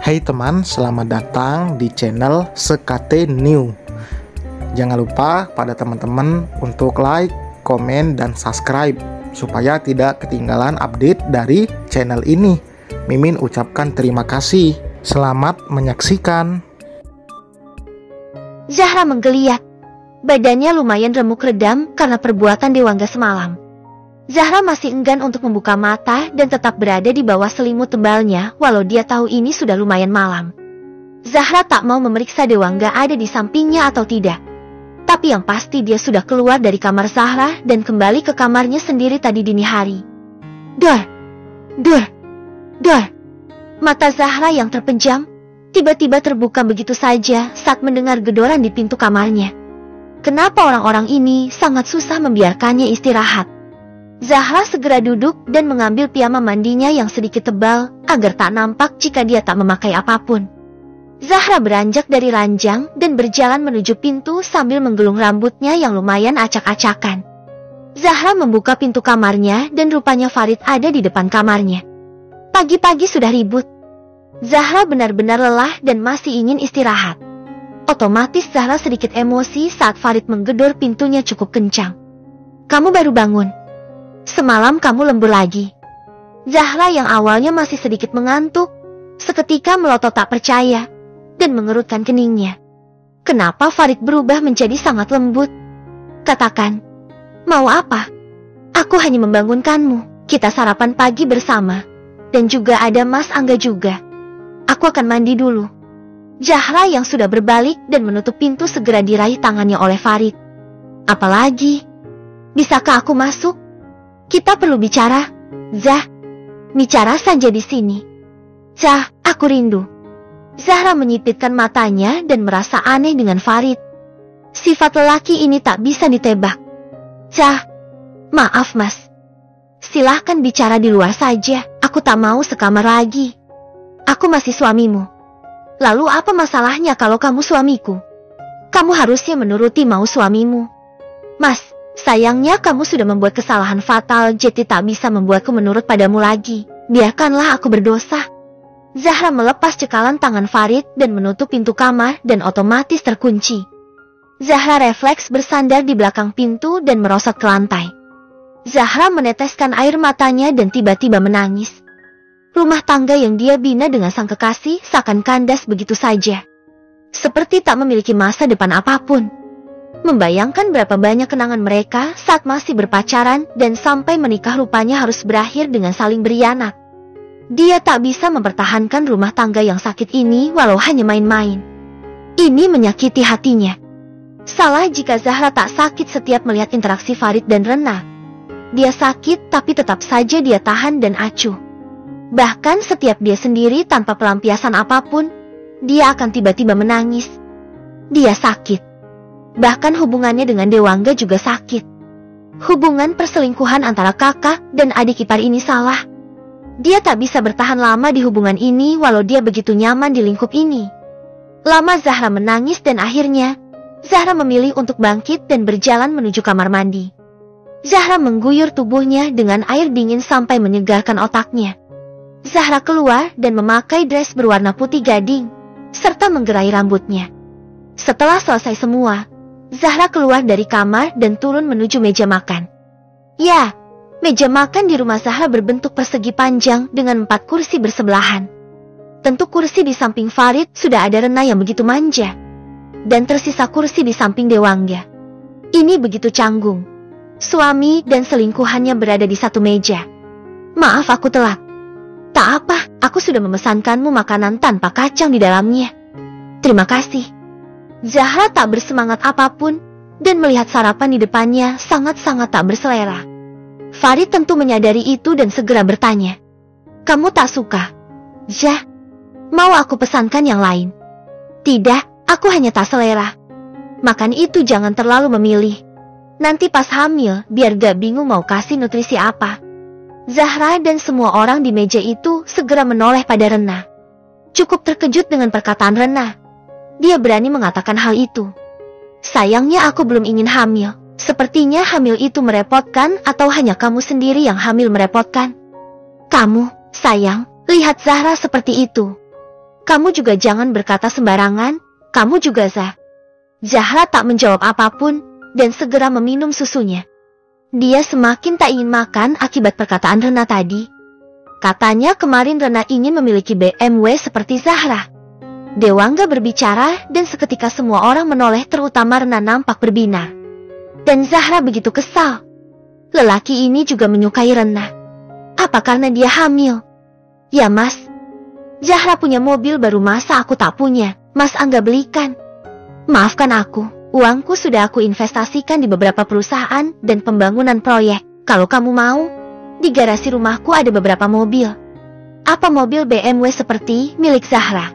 Hai teman, selamat datang di channel SKT New. Jangan lupa pada teman-teman untuk like, komen, dan subscribe supaya tidak ketinggalan update dari channel ini. Mimin ucapkan terima kasih. Selamat menyaksikan. Zahra menggeliat. Badannya lumayan remuk redam karena perbuatan Dewangga semalam. Zahra masih enggan untuk membuka mata dan tetap berada di bawah selimut tebalnya walau dia tahu ini sudah lumayan malam. Zahra tak mau memeriksa Dewangga ada di sampingnya atau tidak. Tapi yang pasti dia sudah keluar dari kamar Zahra dan kembali ke kamarnya sendiri tadi dini hari. Dor! Dor! Dor! Mata Zahra yang terpejam tiba-tiba terbuka begitu saja saat mendengar gedoran di pintu kamarnya. Kenapa orang-orang ini sangat susah membiarkannya istirahat? Zahra segera duduk dan mengambil piyama mandinya yang sedikit tebal agar tak nampak jika dia tak memakai apapun. Zahra beranjak dari ranjang dan berjalan menuju pintu sambil menggelung rambutnya yang lumayan acak-acakan. Zahra membuka pintu kamarnya dan rupanya Farid ada di depan kamarnya. Pagi-pagi sudah ribut. Zahra benar-benar lelah dan masih ingin istirahat. Otomatis Zahra sedikit emosi saat Farid menggedor pintunya cukup kencang. "Kamu baru bangun? Semalam kamu lembur lagi." Zahra yang awalnya masih sedikit mengantuk, seketika melotot tak percaya dan mengerutkan keningnya. Kenapa Farid berubah menjadi sangat lembut? "Katakan, mau apa? Aku hanya membangunkanmu. Kita sarapan pagi bersama. Dan juga ada Mas Angga juga. Aku akan mandi dulu." Zahra yang sudah berbalik dan menutup pintu segera diraih tangannya oleh Farid. "Apalagi? Bisakah aku masuk? Kita perlu bicara." "Zah, bicara saja di sini." "Zah, aku rindu." Zahra menyipitkan matanya dan merasa aneh dengan Farid. Sifat lelaki ini tak bisa ditebak. "Zah, maaf mas. Silahkan bicara di luar saja. Aku tak mau sekamar lagi. Aku masih suamimu." "Lalu apa masalahnya kalau kamu suamiku? Kamu harusnya menuruti mau suamimu." "Mas, sayangnya kamu sudah membuat kesalahan fatal jadi tak bisa membuatku menurut padamu lagi. Biarkanlah aku berdosa." Zahra melepas cekalan tangan Farid dan menutup pintu kamar dan otomatis terkunci. Zahra refleks bersandar di belakang pintu dan merosot ke lantai. Zahra meneteskan air matanya dan tiba-tiba menangis. Rumah tangga yang dia bina dengan sang kekasih seakan kandas begitu saja. Seperti tak memiliki masa depan apapun. Membayangkan berapa banyak kenangan mereka saat masih berpacaran dan sampai menikah rupanya harus berakhir dengan saling berkhianat. Dia tak bisa mempertahankan rumah tangga yang sakit ini walau hanya main-main. Ini menyakiti hatinya. Salah jika Zahra tak sakit setiap melihat interaksi Farid dan Rena. Dia sakit tapi tetap saja dia tahan dan acuh. Bahkan setiap dia sendiri tanpa pelampiasan apapun, dia akan tiba-tiba menangis. Dia sakit. Bahkan hubungannya dengan Dewangga juga sakit. Hubungan perselingkuhan antara kakak dan adik ipar ini salah. Dia tak bisa bertahan lama di hubungan ini walau dia begitu nyaman di lingkup ini. Lama Zahra menangis dan akhirnya, Zahra memilih untuk bangkit dan berjalan menuju kamar mandi. Zahra mengguyur tubuhnya dengan air dingin sampai menyegarkan otaknya. Zahra keluar dan memakai dress berwarna putih gading, serta menggerai rambutnya. Setelah selesai semua, Zahra keluar dari kamar dan turun menuju meja makan. Ya, meja makan di rumah Zahra berbentuk persegi panjang dengan 4 kursi bersebelahan. Tentu kursi di samping Farid sudah ada Rena yang begitu manja. Dan tersisa kursi di samping Dewangga. Ini begitu canggung. Suami dan selingkuhannya berada di satu meja. "Maaf aku telat." "Tak apa, aku sudah memesankanmu makanan tanpa kacang di dalamnya." "Terima kasih." Zahra tak bersemangat apapun dan melihat sarapan di depannya sangat-sangat tak berselera. Farid tentu menyadari itu dan segera bertanya, "Kamu tak suka?" "Zah, mau aku pesankan yang lain?" "Tidak, aku hanya tak selera." "Makan itu jangan terlalu memilih. Nanti pas hamil biar gak bingung mau kasih nutrisi apa." Zahra dan semua orang di meja itu segera menoleh pada Rena. Cukup terkejut dengan perkataan Rena. Dia berani mengatakan hal itu. "Sayangnya aku belum ingin hamil. Sepertinya hamil itu merepotkan atau hanya kamu sendiri yang hamil merepotkan?" "Kamu, sayang, lihat Zahra seperti itu. Kamu juga jangan berkata sembarangan, kamu juga Zahra tak menjawab apapun, dan segera meminum susunya. Dia semakin tak ingin makan akibat perkataan Rena tadi. Katanya kemarin Rena ingin memiliki BMW seperti Zahra. Dewangga berbicara dan seketika semua orang menoleh, terutama Rena nampak berbinar. Dan Zahra begitu kesal. Lelaki ini juga menyukai Rena. Apa karena dia hamil? Ya mas, Zahra punya mobil baru, masa aku tak punya? Mas Angga belikan. Maafkan aku, uangku sudah aku investasikan di beberapa perusahaan dan pembangunan proyek. Kalau kamu mau, di garasi rumahku ada beberapa mobil. Apa mobil BMW seperti milik Zahra?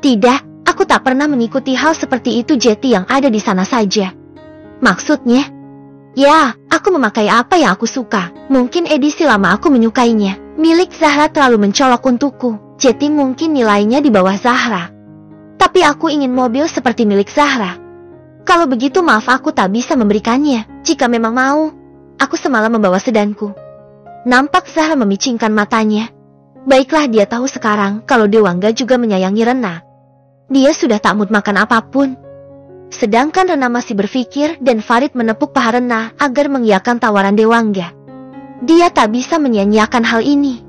Tidak, aku tak pernah mengikuti hal seperti itu. Jeti yang ada di sana saja. Maksudnya? Ya, aku memakai apa yang aku suka. Mungkin edisi lama aku menyukainya. Milik Zahra terlalu mencolok untukku. Jeti mungkin nilainya di bawah Zahra. Tapi aku ingin mobil seperti milik Zahra. Kalau begitu maaf, aku tak bisa memberikannya. Jika memang mau, aku semalam membawa sedanku. Nampak Zahra memicingkan matanya. Baiklah, dia tahu sekarang kalau Dewangga juga menyayangi Rena. Dia sudah tak mood makan apapun. Sedangkan Rena masih berpikir dan Farid menepuk paha Rena agar mengiyakan tawaran Dewangga. Dia tak bisa menyia-nyiakan hal ini.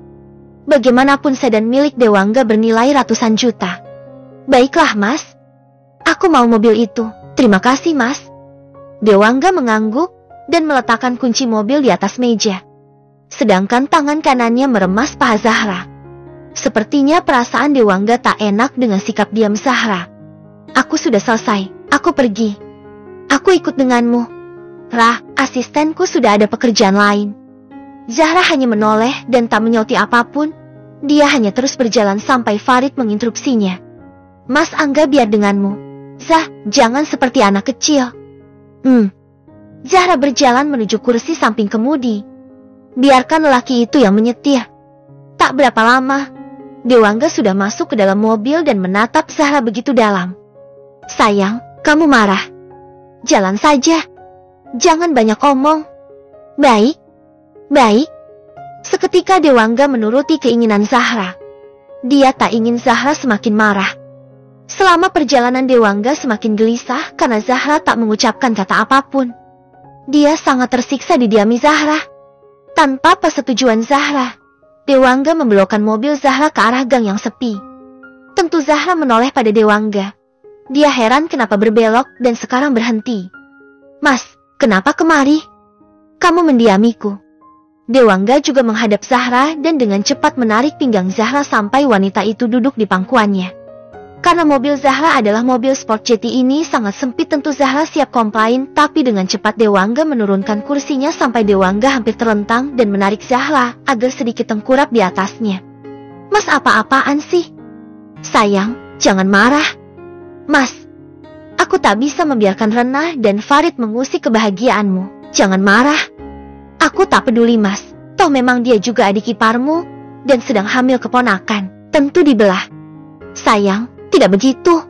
Bagaimanapun sedan milik Dewangga bernilai ratusan juta. Baiklah mas, aku mau mobil itu. Terima kasih mas. Dewangga mengangguk dan meletakkan kunci mobil di atas meja. Sedangkan tangan kanannya meremas paha Zahra. Sepertinya perasaan Dewangga tak enak dengan sikap diam Zahra. Aku sudah selesai, aku pergi. Aku ikut denganmu. Rah, asistenku sudah ada pekerjaan lain. Zahra hanya menoleh dan tak menyauti apapun. Dia hanya terus berjalan sampai Farid menginterupsinya. Mas Angga biar denganmu. Jangan seperti anak kecil. Zahra berjalan menuju kursi samping kemudi. Biarkan lelaki itu yang menyetir. Tak berapa lama, Dewangga sudah masuk ke dalam mobil dan menatap Zahra begitu dalam. Sayang, kamu marah? Jalan saja. Jangan banyak omong. Baik. Baik. Seketika Dewangga menuruti keinginan Zahra. Dia tak ingin Zahra semakin marah. Selama perjalanan Dewangga semakin gelisah karena Zahra tak mengucapkan kata apapun. Dia sangat tersiksa didiami Zahra. Tanpa persetujuan Zahra, Dewangga membelokkan mobil Zahra ke arah gang yang sepi. Tentu Zahra menoleh pada Dewangga. Dia heran kenapa berbelok dan sekarang berhenti. Mas, kenapa kemari? Kamu mendiamiku. Dewangga juga menghadap Zahra dan dengan cepat menarik pinggang Zahra sampai wanita itu duduk di pangkuannya. Karena mobil Zahra adalah mobil sport Jeti ini sangat sempit, tentu Zahra siap komplain, tapi dengan cepat Dewangga menurunkan kursinya sampai Dewangga hampir terlentang dan menarik Zahra agar sedikit tengkurap di atasnya. Mas, apa-apaan sih? Sayang, jangan marah. Mas, aku tak bisa membiarkan Rena dan Farid mengusik kebahagiaanmu. Jangan marah. Aku tak peduli mas, toh memang dia juga adik iparmu dan sedang hamil keponakan. Tentu dibelah. Sayang, tidak begitu.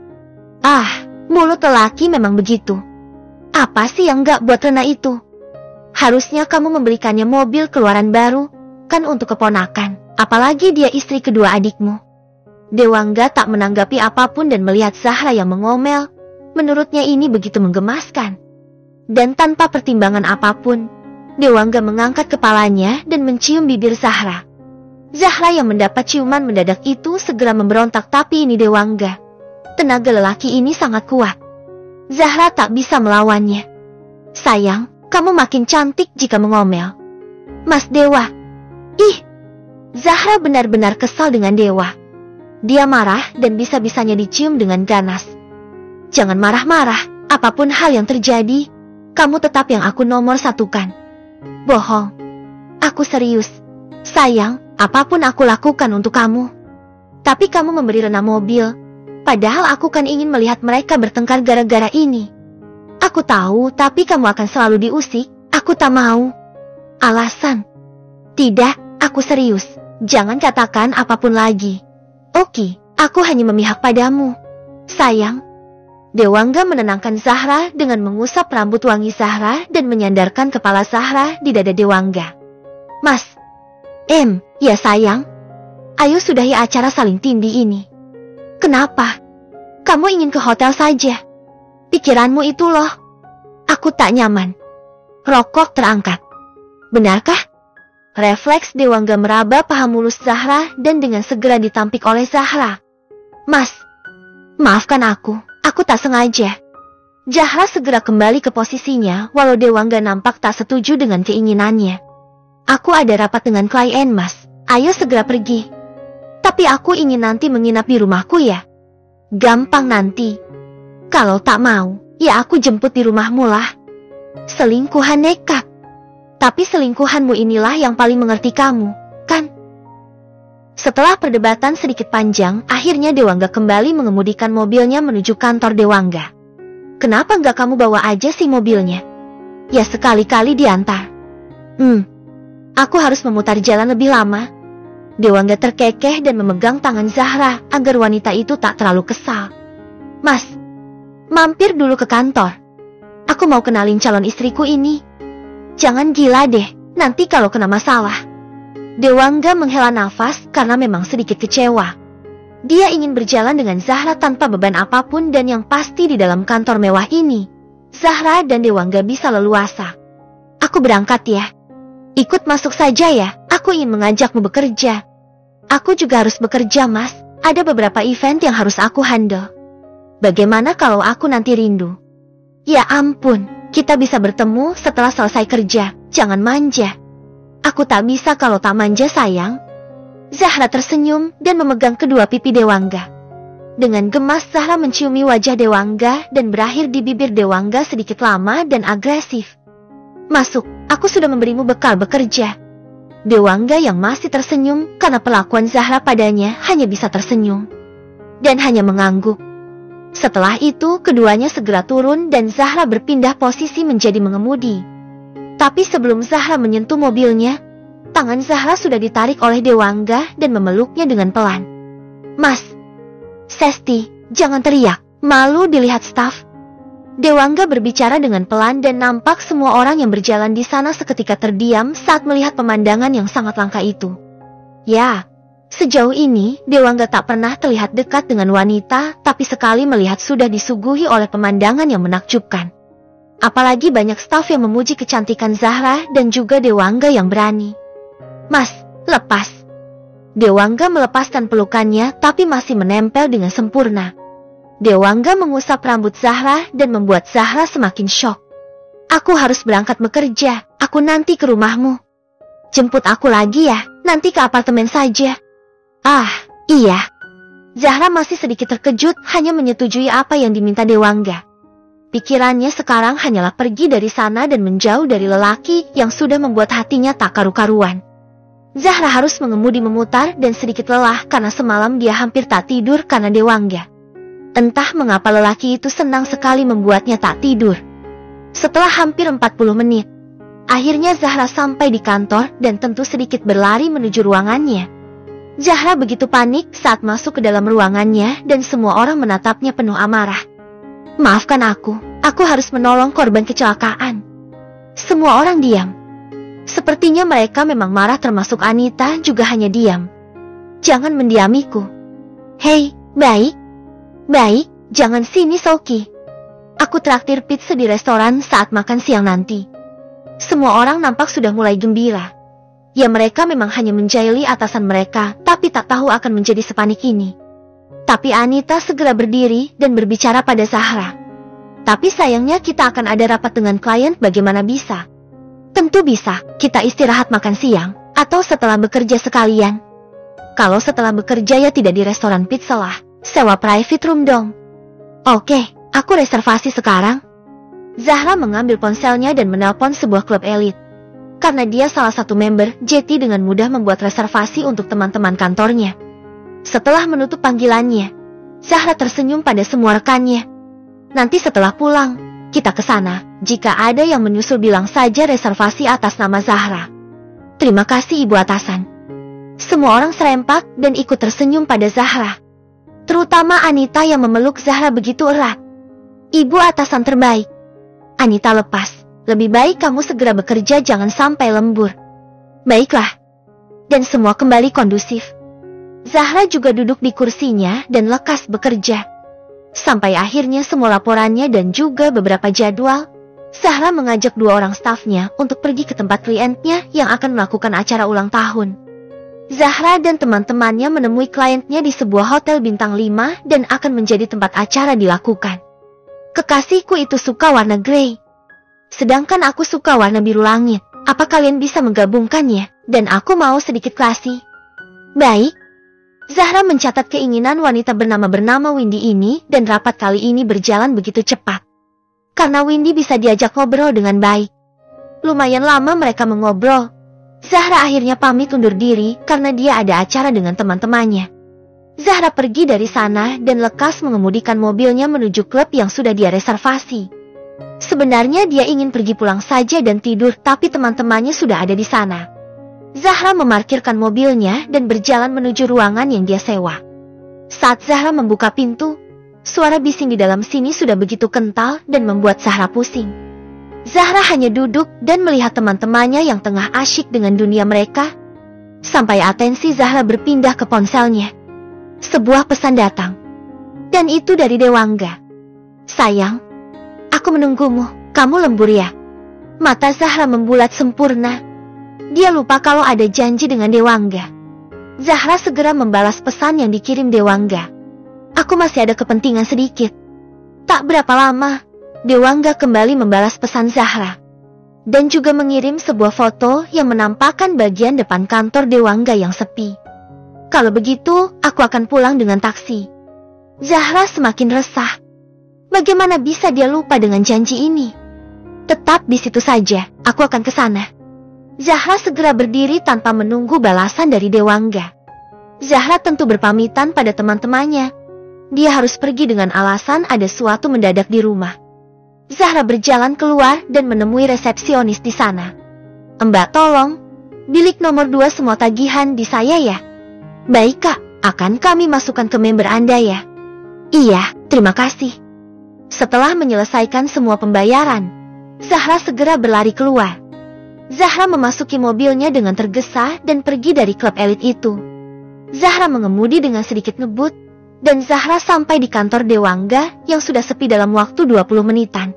Mulut lelaki memang begitu. Apa sih yang gak buat Rena itu? Harusnya kamu membelikannya mobil keluaran baru, kan untuk keponakan. Apalagi dia istri kedua adikmu. Dewangga tak menanggapi apapun dan melihat Zahra yang mengomel. Menurutnya ini begitu menggemaskan. Dan tanpa pertimbangan apapun, Dewangga mengangkat kepalanya dan mencium bibir Zahra. Zahra yang mendapat ciuman mendadak itu segera memberontak, tapi ini Dewangga. Tenaga lelaki ini sangat kuat. Zahra tak bisa melawannya. Sayang, kamu makin cantik jika mengomel. Mas Dewa. Zahra benar-benar kesal dengan Dewa. Dia marah dan bisa-bisanya dicium dengan ganas. Jangan marah-marah, apapun hal yang terjadi, kamu tetap yang aku nomor satukan. Bohong. Aku serius. Sayang, apapun aku lakukan untuk kamu. Tapi kamu memberi Rena mobil, padahal aku kan ingin melihat mereka bertengkar gara-gara ini. Aku tahu, tapi kamu akan selalu diusik. Aku tak mau. Alasan? Tidak, aku serius. Jangan katakan apapun lagi. Oke, aku hanya memihak padamu. Sayang. Dewangga menenangkan Zahra dengan mengusap rambut wangi Zahra dan menyandarkan kepala Zahra di dada Dewangga. Mas. Ya sayang. Ayo sudahi acara saling tindih ini. Kenapa? Kamu ingin ke hotel saja? Pikiranmu itu loh. Aku tak nyaman. Rokok terangkat. Benarkah? Refleks Dewangga meraba paha mulus Zahra dan dengan segera ditampik oleh Zahra. Mas, maafkan aku tak sengaja. Zahra segera kembali ke posisinya walau Dewangga nampak tak setuju dengan keinginannya. Aku ada rapat dengan klien mas, ayo segera pergi. Tapi aku ingin nanti menginap di rumahku ya. Gampang nanti. Kalau tak mau, ya aku jemput di rumahmu lah. Selingkuhan nekat. Tapi selingkuhanmu inilah yang paling mengerti kamu, kan? Setelah perdebatan sedikit panjang, akhirnya Dewangga kembali mengemudikan mobilnya menuju kantor Dewangga. Kenapa nggak kamu bawa aja sih mobilnya? Ya sekali-kali diantar. Aku harus memutar jalan lebih lama. Dewangga terkekeh dan memegang tangan Zahra agar wanita itu tak terlalu kesal. Mas, mampir dulu ke kantor. Aku mau kenalin calon istriku ini. Jangan gila deh, nanti kalau kena masalah. Dewangga menghela nafas karena memang sedikit kecewa. Dia ingin berjalan dengan Zahra tanpa beban apapun dan yang pasti di dalam kantor mewah ini, Zahra dan Dewangga bisa leluasa. Aku berangkat ya. Ikut masuk saja ya, aku ingin mengajakmu bekerja. Aku juga harus bekerja mas, ada beberapa event yang harus aku handle. Bagaimana kalau aku nanti rindu? Ya ampun. Kita bisa bertemu setelah selesai kerja, jangan manja. Aku tak bisa kalau tak manja sayang. Zahra tersenyum dan memegang kedua pipi Dewangga. Dengan gemas Zahra menciumi wajah Dewangga dan berakhir di bibir Dewangga sedikit lama dan agresif. Masuk, aku sudah memberimu bekal bekerja. Dewangga yang masih tersenyum karena perlakuan Zahra padanya hanya bisa tersenyum. Dan hanya mengangguk. Setelah itu, keduanya segera turun dan Zahra berpindah posisi menjadi mengemudi. Tapi sebelum Zahra menyentuh mobilnya, tangan Zahra sudah ditarik oleh Dewangga dan memeluknya dengan pelan. Mas, Sesti, jangan teriak, malu dilihat staf. Dewangga berbicara dengan pelan dan nampak semua orang yang berjalan di sana seketika terdiam saat melihat pemandangan yang sangat langka itu. Ya. Sejauh ini, Dewangga tak pernah terlihat dekat dengan wanita, tapi sekali melihat sudah disuguhi oleh pemandangan yang menakjubkan. Apalagi banyak staf yang memuji kecantikan Zahra dan juga Dewangga yang berani. Mas, lepas. Dewangga melepaskan pelukannya, tapi masih menempel dengan sempurna. Dewangga mengusap rambut Zahra dan membuat Zahra semakin syok. Aku harus berangkat bekerja, aku nanti ke rumahmu. Jemput aku lagi ya, nanti ke apartemen saja. Ah, iya. Zahra masih sedikit terkejut hanya menyetujui apa yang diminta Dewangga. Pikirannya sekarang hanyalah pergi dari sana dan menjauh dari lelaki yang sudah membuat hatinya tak karu-karuan. Zahra harus mengemudi memutar dan sedikit lelah karena semalam dia hampir tak tidur karena Dewangga. Entah mengapa lelaki itu senang sekali membuatnya tak tidur. Setelah hampir 40 menit, akhirnya Zahra sampai di kantor dan tentu sedikit berlari menuju ruangannya. Zahra begitu panik saat masuk ke dalam ruangannya dan semua orang menatapnya penuh amarah. Maafkan aku harus menolong korban kecelakaan. Semua orang diam. Sepertinya mereka memang marah termasuk Anita juga hanya diam. Jangan mendiamiku. Hei, baik, jangan sini Soki. Aku traktir pizza di restoran saat makan siang nanti. Semua orang nampak sudah mulai gembira. Ya mereka memang hanya menjahili atasan mereka, tapi tak tahu akan menjadi sepanik ini. Tapi Anita segera berdiri dan berbicara pada Zahra. Tapi sayangnya kita akan ada rapat dengan klien, bagaimana bisa? Tentu bisa, kita istirahat makan siang, atau setelah bekerja sekalian. Kalau setelah bekerja ya tidak di restoran pizza lah, sewa private room dong. Oke, aku reservasi sekarang. Zahra mengambil ponselnya dan menelpon sebuah klub elit. Karena dia salah satu member, Jetty dengan mudah membuat reservasi untuk teman-teman kantornya. Setelah menutup panggilannya, Zahra tersenyum pada semua rekannya. Nanti setelah pulang, kita ke sana. Jika ada yang menyusul bilang saja reservasi atas nama Zahra. Terima kasih ibu atasan. Semua orang serempak dan ikut tersenyum pada Zahra. Terutama Anita yang memeluk Zahra begitu erat. Ibu atasan terbaik. Anita lepas. Lebih baik kamu segera bekerja, jangan sampai lembur. Baiklah. Dan semua kembali kondusif. Zahra juga duduk di kursinya dan lekas bekerja. Sampai akhirnya semua laporannya dan juga beberapa jadwal, Zahra mengajak 2 orang stafnya untuk pergi ke tempat kliennya yang akan melakukan acara ulang tahun. Zahra dan teman-temannya menemui kliennya di sebuah hotel bintang 5 dan akan menjadi tempat acara dilakukan. Kekasihku itu suka warna grey, sedangkan aku suka warna biru langit. Apa kalian bisa menggabungkannya? Dan aku mau sedikit klasik. Baik. Zahra mencatat keinginan wanita bernama Windy ini dan rapat kali ini berjalan begitu cepat. Karena Windy bisa diajak ngobrol dengan baik. Lumayan lama mereka mengobrol. Zahra akhirnya pamit undur diri karena dia ada acara dengan teman-temannya. Zahra pergi dari sana dan lekas mengemudikan mobilnya menuju klub yang sudah dia reservasi. Sebenarnya dia ingin pergi pulang saja dan tidur, tapi teman-temannya sudah ada di sana. Zahra memarkirkan mobilnya dan berjalan menuju ruangan yang dia sewa. Saat Zahra membuka pintu, suara bising di dalam sini sudah begitu kental dan membuat Zahra pusing. Zahra hanya duduk dan melihat teman-temannya yang tengah asyik dengan dunia mereka. Sampai atensi Zahra berpindah ke ponselnya. Sebuah pesan datang. Dan itu dari Dewangga. Sayang, aku menunggumu, kamu lembur ya? Mata Zahra membulat sempurna. Dia lupa kalau ada janji dengan Dewangga. Zahra segera membalas pesan yang dikirim Dewangga. Aku masih ada kepentingan sedikit. Tak berapa lama, Dewangga kembali membalas pesan Zahra. Dan juga mengirim sebuah foto yang menampakkan bagian depan kantor Dewangga yang sepi. Kalau begitu, aku akan pulang dengan taksi. Zahra semakin resah. Bagaimana bisa dia lupa dengan janji ini? Tetap di situ saja, aku akan ke sana. Zahra segera berdiri tanpa menunggu balasan dari Dewangga. Zahra tentu berpamitan pada teman-temannya. Dia harus pergi dengan alasan ada sesuatu mendadak di rumah. Zahra berjalan keluar dan menemui resepsionis di sana. Mbak, tolong, bilik nomor 2 semua tagihan di saya ya. Baik kak, akan kami masukkan ke member Anda ya. Iya, terima kasih. Setelah menyelesaikan semua pembayaran, Zahra segera berlari keluar. Zahra memasuki mobilnya dengan tergesa dan pergi dari klub elit itu. Zahra mengemudi dengan sedikit ngebut, dan Zahra sampai di kantor Dewangga yang sudah sepi dalam waktu 20 menitan.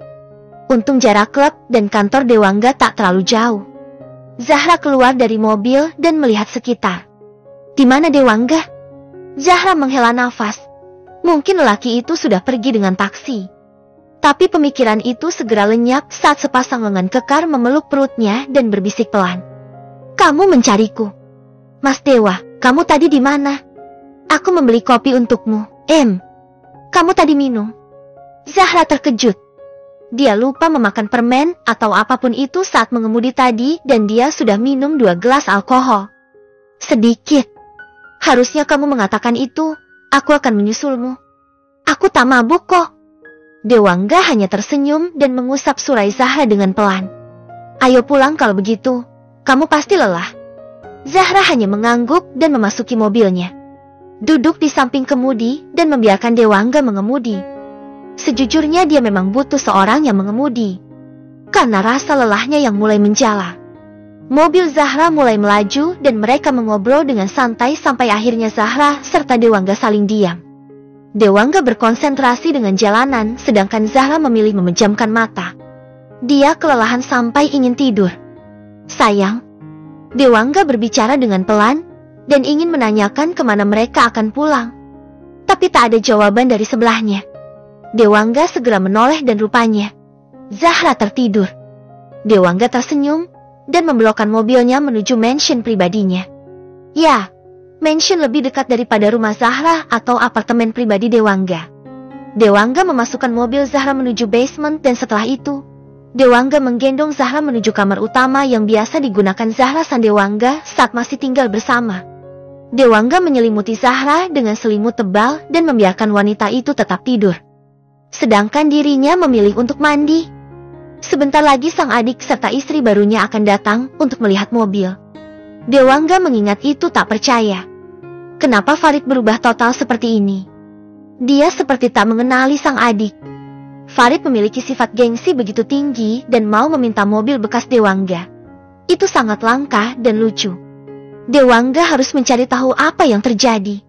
Untung jarak klub dan kantor Dewangga tak terlalu jauh. Zahra keluar dari mobil dan melihat sekitar. Di mana Dewangga? Zahra menghela nafas. Mungkin lelaki itu sudah pergi dengan taksi. Tapi pemikiran itu segera lenyap saat sepasang lengan kekar memeluk perutnya dan berbisik pelan. Kamu mencariku. Mas Dewa, kamu tadi di mana? Aku membeli kopi untukmu. Kamu tadi minum? Zahra terkejut. Dia lupa memakan permen atau apapun itu saat mengemudi tadi dan dia sudah minum 2 gelas alkohol. Sedikit. Harusnya kamu mengatakan itu. Aku akan menyusulmu. Aku tak mabuk kok. Dewangga hanya tersenyum dan mengusap surai Zahra dengan pelan. Ayo pulang kalau begitu. Kamu pasti lelah. Zahra hanya mengangguk dan memasuki mobilnya. Duduk di samping kemudi dan membiarkan Dewangga mengemudi. Sejujurnya dia memang butuh seorang yang mengemudi. Karena rasa lelahnya yang mulai menjala. Mobil Zahra mulai melaju dan mereka mengobrol dengan santai sampai akhirnya Zahra serta Dewangga saling diam. Dewangga berkonsentrasi dengan jalanan, sedangkan Zahra memilih memejamkan mata. Dia kelelahan sampai ingin tidur. Sayang, Dewangga berbicara dengan pelan dan ingin menanyakan kemana mereka akan pulang. Tapi tak ada jawaban dari sebelahnya. Dewangga segera menoleh dan rupanya Zahra tertidur. Dewangga tersenyum dan membelokkan mobilnya menuju mansion pribadinya. Ya, mansion lebih dekat daripada rumah Zahra atau apartemen pribadi Dewangga. Dewangga memasukkan mobil Zahra menuju basement dan setelah itu, Dewangga menggendong Zahra menuju kamar utama yang biasa digunakan Zahra dan Dewangga saat masih tinggal bersama. Dewangga menyelimuti Zahra dengan selimut tebal dan membiarkan wanita itu tetap tidur. Sedangkan dirinya memilih untuk mandi. Sebentar lagi sang adik serta istri barunya akan datang untuk melihat mobil. Dewangga mengingat itu tak percaya. Kenapa Farid berubah total seperti ini? Dia seperti tak mengenali sang adik. Farid memiliki sifat gengsi begitu tinggi dan mau meminta mobil bekas Dewangga. Itu sangat langka dan lucu. Dewangga harus mencari tahu apa yang terjadi.